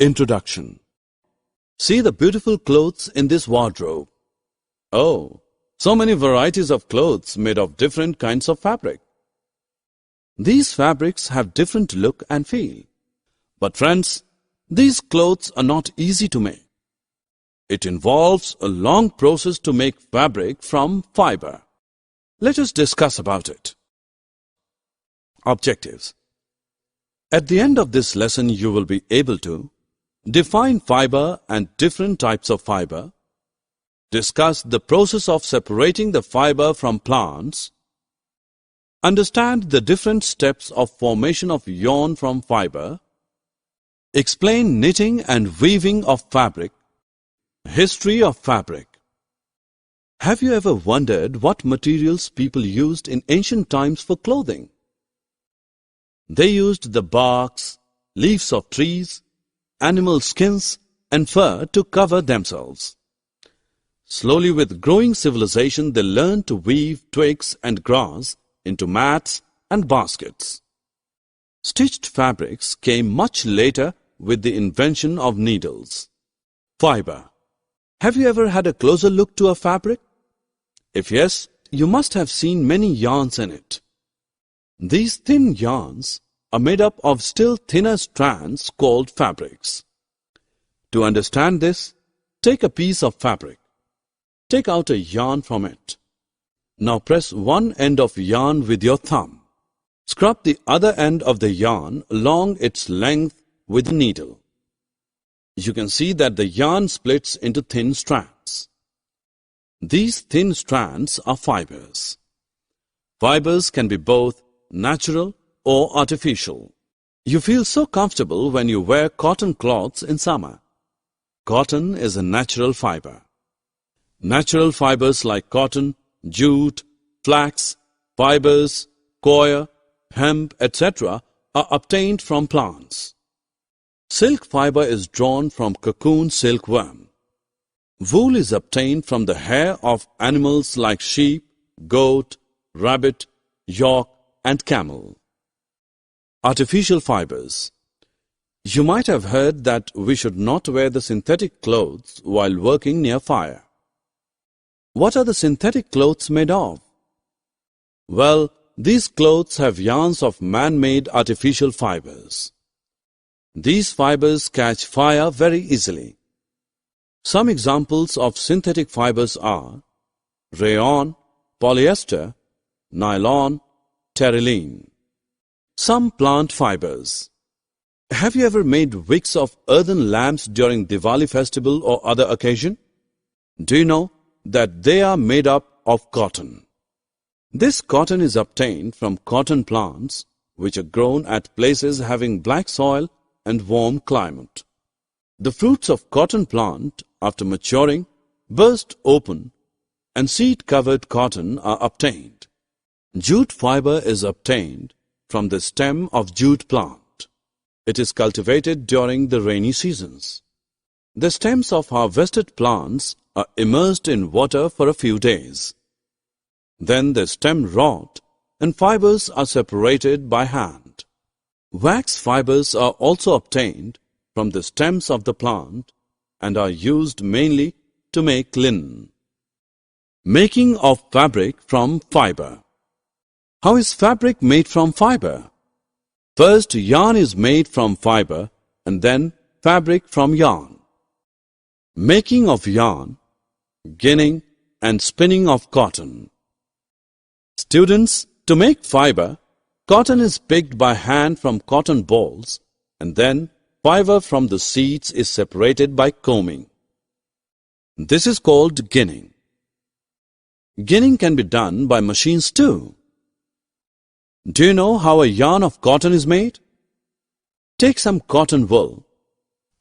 Introduction. See the beautiful clothes in this wardrobe. Oh, so many varieties of clothes made of different kinds of fabric. These fabrics have different look and feel. But friends, these clothes are not easy to make. It involves a long process to make fabric from fiber. Let us discuss about it. Objectives. At the end of this lesson, you will be able to define fiber and different types of fiber, discuss the process of separating the fiber from plants, understand the different steps of formation of yarn from fiber, explain knitting and weaving of fabric, history of fabric. Have you ever wondered what materials people used in ancient times for clothing? They used the barks, leaves of trees, animal skins and fur to cover themselves. Slowly, with growing civilization, they learned to weave twigs and grass into mats and baskets. Stitched fabrics came much later with the invention of needles. Fiber. Have you ever had a closer look to a fabric? If yes, you must have seen many yarns in it. These thin yarns are made up of still thinner strands called fabrics. To understand this, take a piece of fabric. Take out a yarn from it. Now press one end of yarn with your thumb. Scrub the other end of the yarn along its length with a needle. You can see that the yarn splits into thin strands. These thin strands are fibers. Fibers can be both natural or artificial. You feel so comfortable when you wear cotton cloths in summer. Cotton is a natural fiber. Natural fibers like cotton, jute, flax, fibers, coir, hemp, etc. are obtained from plants. Silk fiber is drawn from cocoon silkworm. Wool is obtained from the hair of animals like sheep, goat, rabbit, yak, and camel. Artificial fibers. You might have heard that we should not wear the synthetic clothes while working near fire. What are the synthetic clothes made of? Well, these clothes have yarns of man-made artificial fibers. These fibers catch fire very easily. Some examples of synthetic fibers are rayon, polyester, nylon, terylene. Some plant fibers. Have you ever made wicks of earthen lamps during Diwali festival or other occasion? Do you know that they are made up of cotton? This cotton is obtained from cotton plants which are grown at places having black soil and warm climate. The fruits of cotton plant, after maturing, burst open and seed-covered cotton are obtained. Jute fiber is obtained from the stem of jute plant. It is cultivated during the rainy seasons. The stems of harvested plants are immersed in water for a few days. Then the stem rot and fibers are separated by hand. Wax fibers are also obtained from the stems of the plant and are used mainly to make linen. Making of fabric from fiber. How is fabric made from fiber? First, yarn is made from fiber and then fabric from yarn. Making of yarn, ginning and spinning of cotton. Students, to make fiber, cotton is picked by hand from cotton balls and then fiber from the seeds is separated by combing. This is called ginning. Ginning can be done by machines too. Do you know how a yarn of cotton is made? Take some cotton wool,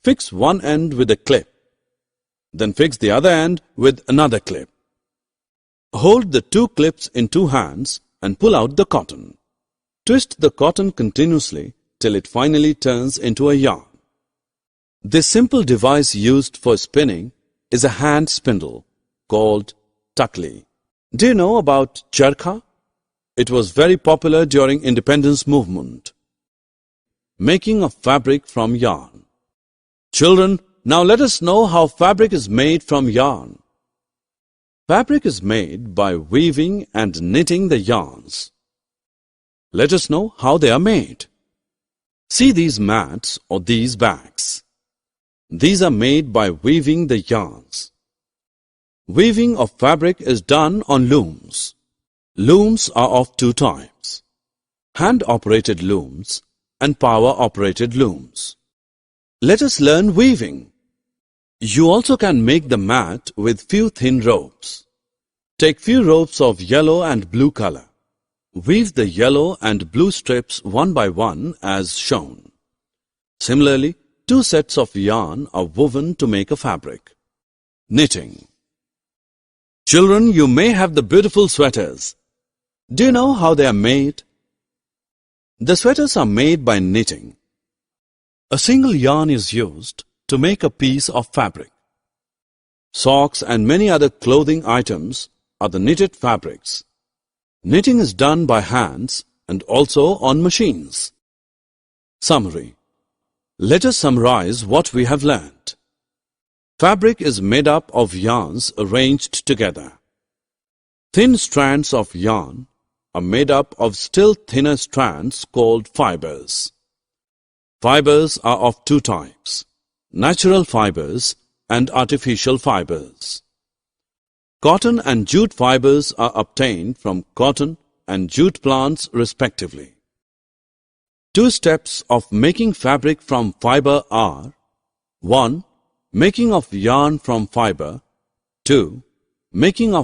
fix one end with a clip, then fix the other end with another clip. Hold the two clips in two hands and pull out the cotton. Twist the cotton continuously till it finally turns into a yarn. This simple device used for spinning is a hand spindle called takli. Do you know about charkha? It was very popular during independence movement. Making of fabric from yarn. Children, now let us know how fabric is made from yarn. Fabric is made by weaving and knitting the yarns. Let us know how they are made. See these mats or these bags. These are made by weaving the yarns. Weaving of fabric is done on looms. Looms are of two types: hand-operated looms and power-operated looms. Let us learn weaving. You also can make the mat with few thin ropes. Take few ropes of yellow and blue color. Weave the yellow and blue strips one by one as shown. Similarly, two sets of yarn are woven to make a fabric. Knitting. Children, you may have the beautiful sweaters. Do you know how they are made? The sweaters are made by knitting. A single yarn is used to make a piece of fabric. Socks and many other clothing items are the knitted fabrics. Knitting is done by hands and also on machines. Summary. Let us summarize what we have learnt. Fabric is made up of yarns arranged together. Thin strands of yarn are made up of still thinner strands called fibres. Fibres are of two types: natural fibres and artificial fibres. Cotton and jute fibres are obtained from cotton and jute plants respectively. Two steps of making fabric from fibre are: 1. Making of yarn from fibre. 2. Making of